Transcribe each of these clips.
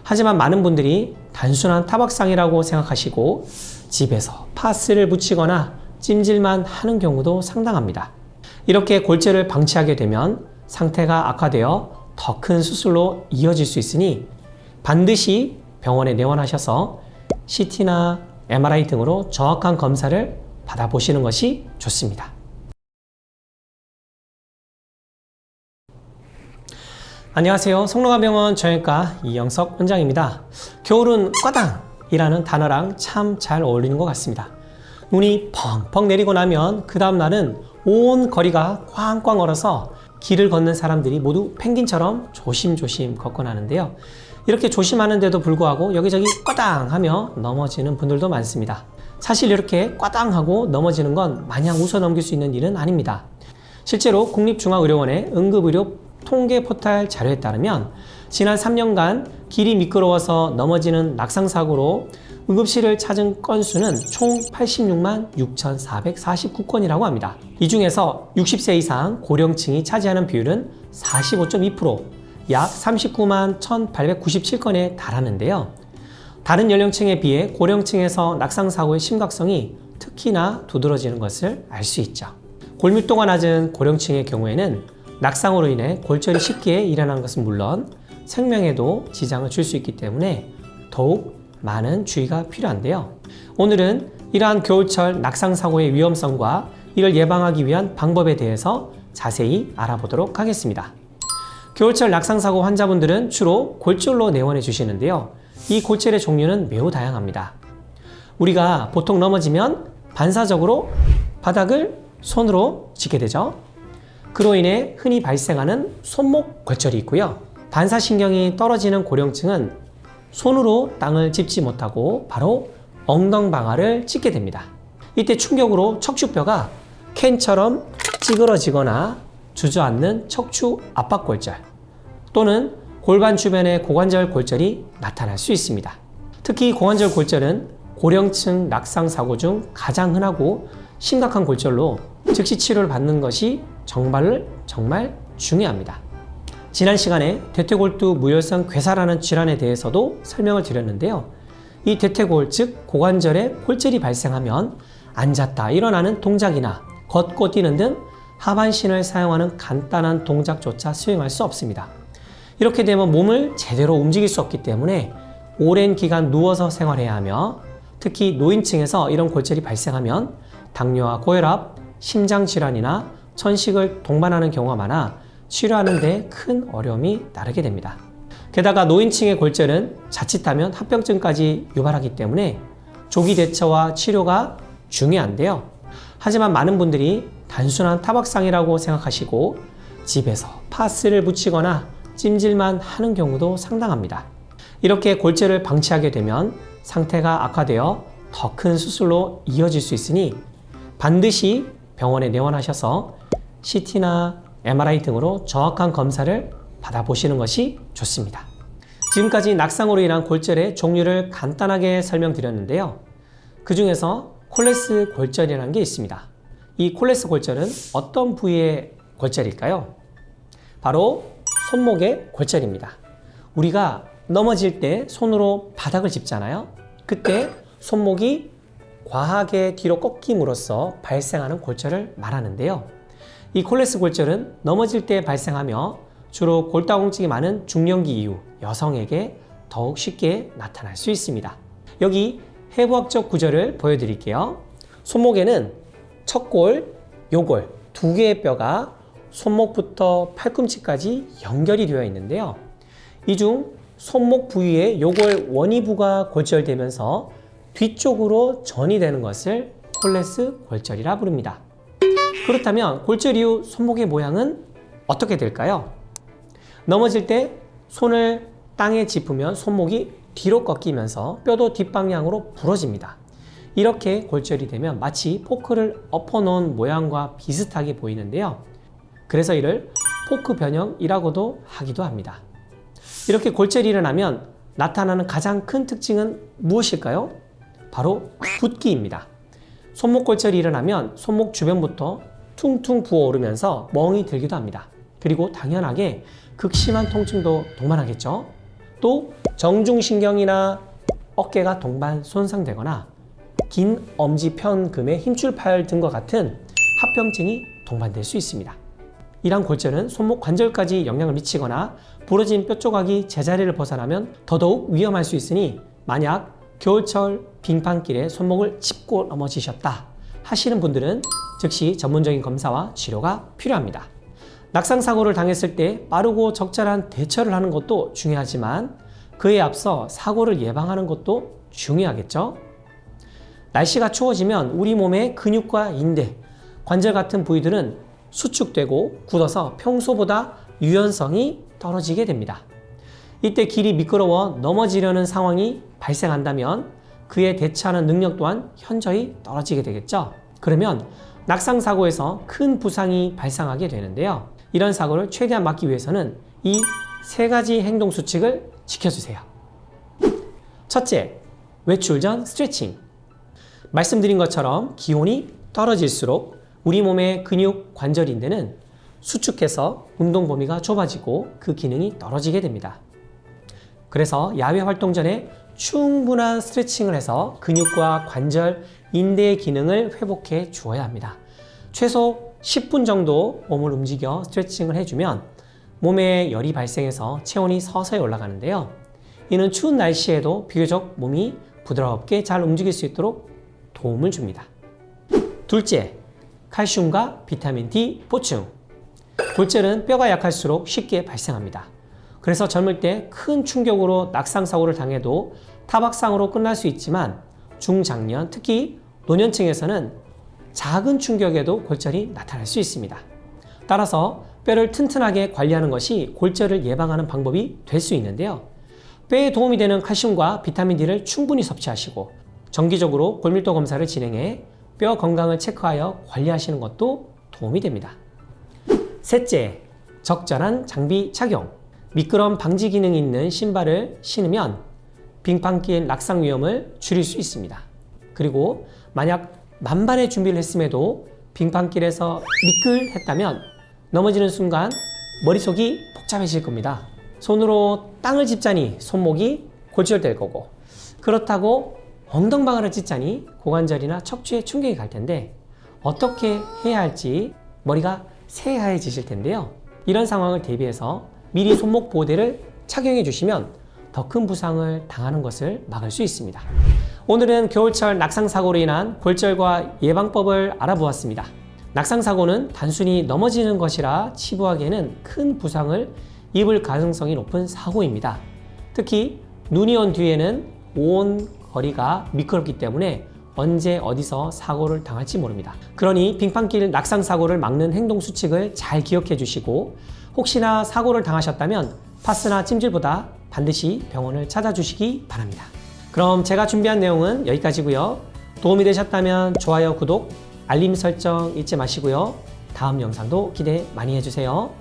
하지만 많은 분들이 단순한 타박상이라고 생각하시고 집에서 파스를 붙이거나 찜질만 하는 경우도 상당합니다. 이렇게 골절을 방치하게 되면 상태가 악화되어 더 큰 수술로 이어질 수 있으니 반드시 병원에 내원하셔서 CT나 MRI 등으로 정확한 검사를 받아보시는 것이 좋습니다. 안녕하세요. 성노가병원 정형외과 이영석 원장입니다. 겨울은 꽈당이라는 단어랑 참 잘 어울리는 것 같습니다. 눈이 펑펑 내리고 나면 그 다음날은 온 거리가 꽝꽝 얼어서 길을 걷는 사람들이 모두 펭귄처럼 조심조심 걷곤 하는데요. 이렇게 조심하는데도 불구하고 여기저기 꽈당 하며 넘어지는 분들도 많습니다. 사실 이렇게 꽈당 하고 넘어지는 건 마냥 웃어 넘길 수 있는 일은 아닙니다. 실제로 국립중앙의료원의 응급의료 통계 포탈 자료에 따르면 지난 3년간 길이 미끄러워서 넘어지는 낙상사고로 응급실을 찾은 건수는 총 86만 6,449건이라고 합니다. 이 중에서 60세 이상 고령층이 차지하는 비율은 45.2%, 약 39만 1,897건에 달하는데요. 다른 연령층에 비해 고령층에서 낙상사고의 심각성이 특히나 두드러지는 것을 알 수 있죠. 골밀도가 낮은 고령층의 경우에는 낙상으로 인해 골절이 쉽게 일어나는 것은 물론 생명에도 지장을 줄 수 있기 때문에 더욱 많은 주의가 필요한데요. 오늘은 이러한 겨울철 낙상사고의 위험성과 이를 예방하기 위한 방법에 대해서 자세히 알아보도록 하겠습니다. 겨울철 낙상사고 환자분들은 주로 골절로 내원해 주시는데요. 이 골절의 종류는 매우 다양합니다. 우리가 보통 넘어지면 반사적으로 바닥을 손으로 짚게 되죠. 그로 인해 흔히 발생하는 손목 골절이 있고요. 반사신경이 떨어지는 고령층은 손으로 땅을 짚지 못하고 바로 엉덩방아를 짚게 됩니다. 이때 충격으로 척추뼈가 캔처럼 찌그러지거나 주저앉는 척추 압박골절 또는 골반 주변의 고관절 골절이 나타날 수 있습니다. 특히 고관절 골절은 고령층 낙상사고 중 가장 흔하고 심각한 골절로 즉시 치료를 받는 것이 정말 중요합니다. 지난 시간에 대퇴골두 무혈성 괴사라는 질환에 대해서도 설명을 드렸는데요. 이 대퇴골, 즉 고관절에 골절이 발생하면 앉았다 일어나는 동작이나 걷고 뛰는 등 하반신을 사용하는 간단한 동작조차 수행할 수 없습니다. 이렇게 되면 몸을 제대로 움직일 수 없기 때문에 오랜 기간 누워서 생활해야 하며 특히 노인층에서 이런 골절이 발생하면 당뇨와 고혈압, 심장질환이나 천식을 동반하는 경우가 많아 치료하는 데 큰 어려움이 따르게 됩니다. 게다가 노인층의 골절은 자칫하면 합병증까지 유발하기 때문에 조기 대처와 치료가 중요한데요. 하지만 많은 분들이 단순한 타박상이라고 생각하시고 집에서 파스를 붙이거나 찜질만 하는 경우도 상당합니다. 이렇게 골절을 방치하게 되면 상태가 악화되어 더 큰 수술로 이어질 수 있으니 반드시 병원에 내원하셔서 CT나 MRI 등으로 정확한 검사를 받아보시는 것이 좋습니다. 지금까지 낙상으로 인한 골절의 종류를 간단하게 설명드렸는데요. 그 중에서 콜레스 골절이라는 게 있습니다. 이 콜레스 골절은 어떤 부위의 골절일까요? 바로 손목의 골절입니다. 우리가 넘어질 때 손으로 바닥을 짚잖아요. 그때 손목이 과하게 뒤로 꺾임으로써 발생하는 골절을 말하는데요. 이 콜레스 골절은 넘어질 때 발생하며 주로 골다공증이 많은 중년기 이후 여성에게 더욱 쉽게 나타날 수 있습니다. 여기 해부학적 구조를 보여드릴게요. 손목에는 척골, 요골 두 개의 뼈가 손목부터 팔꿈치까지 연결이 되어 있는데요. 이 중 손목 부위의 요골 원위부가 골절되면서 뒤쪽으로 전이 되는 것을 콜레스 골절이라 부릅니다. 그렇다면 골절 이후 손목의 모양은 어떻게 될까요? 넘어질 때 손을 땅에 짚으면 손목이 뒤로 꺾이면서 뼈도 뒷방향으로 부러집니다. 이렇게 골절이 되면 마치 포크를 엎어놓은 모양과 비슷하게 보이는데요. 그래서 이를 포크 변형이라고도 하기도 합니다. 이렇게 골절이 일어나면 나타나는 가장 큰 특징은 무엇일까요? 바로 붓기입니다. 손목 골절이 일어나면 손목 주변부터 퉁퉁 부어오르면서 멍이 들기도 합니다. 그리고 당연하게 극심한 통증도 동반하겠죠. 또 정중신경이나 어깨가 동반 손상되거나 긴 엄지편금의 힘줄파열 등과 같은 합병증이 동반될 수 있습니다. 이러한 골절은 손목 관절까지 영향을 미치거나 부러진 뼈 조각이 제자리를 벗어나면 더더욱 위험할 수 있으니 만약 겨울철 빙판길에 손목을 짚고 넘어지셨다 하시는 분들은 즉시 전문적인 검사와 치료가 필요합니다. 낙상사고를 당했을 때 빠르고 적절한 대처를 하는 것도 중요하지만 그에 앞서 사고를 예방하는 것도 중요하겠죠? 날씨가 추워지면 우리 몸의 근육과 인대, 관절 같은 부위들은 수축되고 굳어서 평소보다 유연성이 떨어지게 됩니다. 이때 길이 미끄러워 넘어지려는 상황이 발생한다면 그에 대처하는 능력 또한 현저히 떨어지게 되겠죠. 그러면 낙상사고에서 큰 부상이 발생하게 되는데요. 이런 사고를 최대한 막기 위해서는 이 세 가지 행동 수칙을 지켜주세요. 첫째, 외출 전 스트레칭. 말씀드린 것처럼 기온이 떨어질수록 우리 몸의 근육 관절인대는 수축해서 운동 범위가 좁아지고 그 기능이 떨어지게 됩니다. 그래서 야외 활동 전에 충분한 스트레칭을 해서 근육과 관절, 인대의 기능을 회복해 주어야 합니다. 최소 10분 정도 몸을 움직여 스트레칭을 해주면 몸에 열이 발생해서 체온이 서서히 올라가는데요. 이는 추운 날씨에도 비교적 몸이 부드럽게 잘 움직일 수 있도록 도움을 줍니다. 둘째, 칼슘과 비타민 D 보충. 골절은 뼈가 약할수록 쉽게 발생합니다. 그래서 젊을 때 큰 충격으로 낙상사고를 당해도 타박상으로 끝날 수 있지만 중장년, 특히 노년층에서는 작은 충격에도 골절이 나타날 수 있습니다. 따라서 뼈를 튼튼하게 관리하는 것이 골절을 예방하는 방법이 될 수 있는데요. 뼈에 도움이 되는 칼슘과 비타민 D를 충분히 섭취하시고 정기적으로 골밀도 검사를 진행해 뼈 건강을 체크하여 관리하시는 것도 도움이 됩니다. 셋째, 적절한 장비 착용. 미끄럼 방지 기능이 있는 신발을 신으면 빙판길 낙상 위험을 줄일 수 있습니다. 그리고 만약 만반의 준비를 했음에도 빙판길에서 미끌했다면 넘어지는 순간 머릿속이 복잡해질 겁니다. 손으로 땅을 짚자니 손목이 골절될 거고, 그렇다고 엉덩방아를 찢자니 고관절이나 척추에 충격이 갈 텐데 어떻게 해야 할지 머리가 새하얘지실 텐데요. 이런 상황을 대비해서 미리 손목 보호대를 착용해 주시면 더 큰 부상을 당하는 것을 막을 수 있습니다. 오늘은 겨울철 낙상사고로 인한 골절과 예방법을 알아보았습니다. 낙상사고는 단순히 넘어지는 것이라 치부하기에는 큰 부상을 입을 가능성이 높은 사고입니다. 특히 눈이 온 뒤에는 온 거리가 미끄럽기 때문에 언제 어디서 사고를 당할지 모릅니다. 그러니 빙판길 낙상사고를 막는 행동 수칙을 잘 기억해 주시고 혹시나 사고를 당하셨다면 파스나 찜질보다 반드시 병원을 찾아주시기 바랍니다. 그럼 제가 준비한 내용은 여기까지고요. 도움이 되셨다면 좋아요, 구독, 알림 설정 잊지 마시고요. 다음 영상도 기대 많이 해주세요.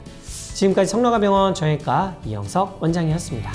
지금까지 성노가병원 정형외과 이영석 원장이었습니다.